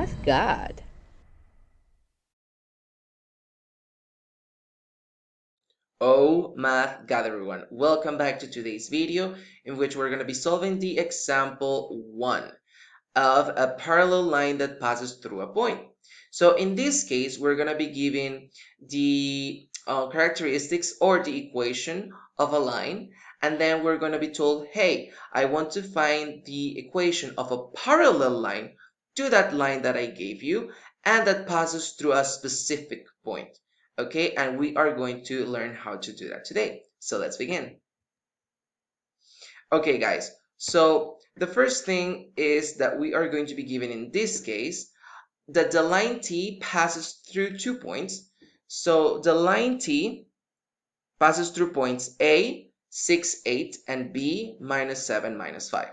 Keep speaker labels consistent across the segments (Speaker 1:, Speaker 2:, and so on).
Speaker 1: ohmathgad.
Speaker 2: Oh, math God everyone, welcome back to today's video in which we're going to be solving the example 1 of a parallel line that passes through a point. So in this case, we're going to be given the characteristics or the equation of a line, and then we're going to be told, hey, I want to find the equation of a parallel line to that line that I gave you and that passes through a specific point. Okay, and we are going to learn how to do that today. So let's begin. Okay, guys, so the first thing is that we are going to be given in this case that the line T passes through 2 points. So the line T passes through points A, 6, 8, and B, minus 7, minus 5.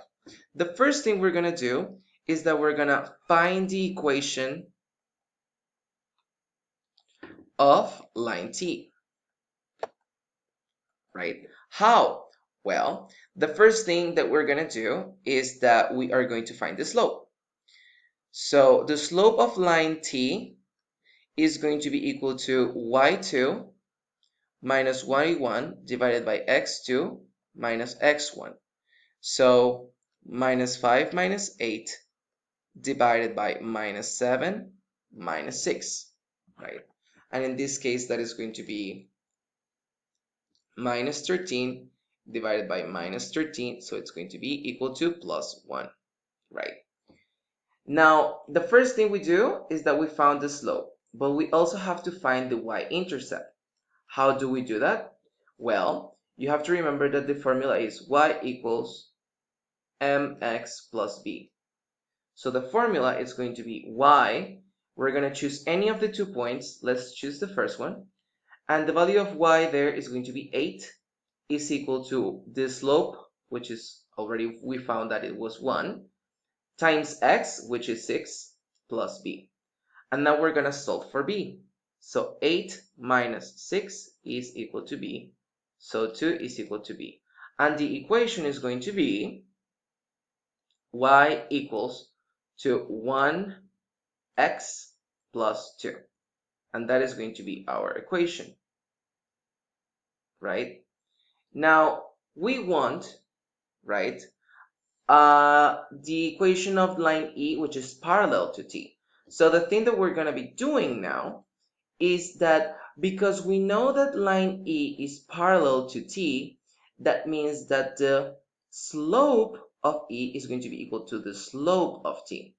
Speaker 2: The first thing we're going to do is that we're going to find the equation of line T, right? How? Well, the first thing that we're going to do is that we are going to find the slope. So the slope of line T is going to be equal to y2 minus y1 divided by x2 minus x1. So minus 5 minus 8 divided by minus 7 minus 6, right? And in this case, that is going to be minus 13 divided by minus 13, so it's going to be equal to plus 1, right? Now, the first thing we do is that we found the slope, but we also have to find the y-intercept. How do we do that? Well, you have to remember that the formula is y equals mx plus b. So the formula is going to be y. We're going to choose any of the 2 points. Let's choose the first one. And the value of y there is going to be 8 is equal to the slope, which is already, we found that it was 1, times x, which is 6, plus b. And now we're going to solve for b. So 8 minus 6 is equal to b. So 2 is equal to b. And the equation is going to be y equals to 1x plus 2. And that is going to be our equation, right? Now, we want, right, the equation of line E, which is parallel to T. So the thing that we're going to be doing now is that because we know that line E is parallel to T, that means that the slope of E is going to be equal to the slope of T.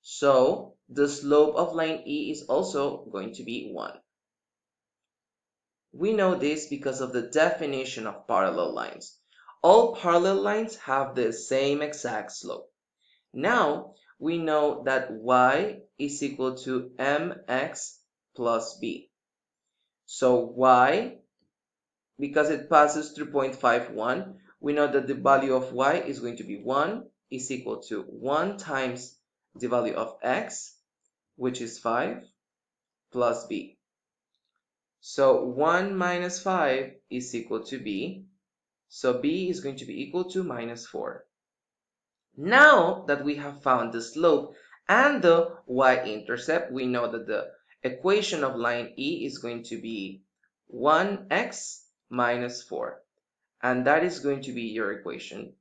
Speaker 2: So the slope of line E is also going to be 1. We know this because of the definition of parallel lines. All parallel lines have the same exact slope. Now, we know that y is equal to mx plus b. So y, because it passes through point 5, we know that the value of y is going to be 1 is equal to 1 times the value of x, which is 5, plus b. So 1 minus 5 is equal to b. So b is going to be equal to minus 4. Now that we have found the slope and the y-intercept, we know that the equation of line E is going to be 1x minus 4. And that is going to be your equation.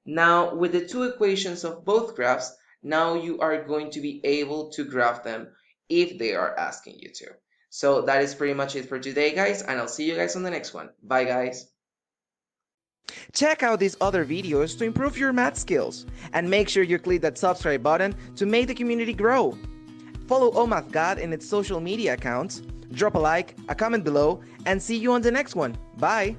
Speaker 2: Now, with the two equations of both graphs, now you are going to be able to graph them if they are asking you to. So that is pretty much it for today, guys, and I'll see you guys on the next one. Bye, guys.
Speaker 3: Check out these other videos to improve your math skills, and make sure you click that subscribe button to make the community grow. Follow ohmathgad in its social media accounts, drop a like, a comment below, and see you on the next one. Bye!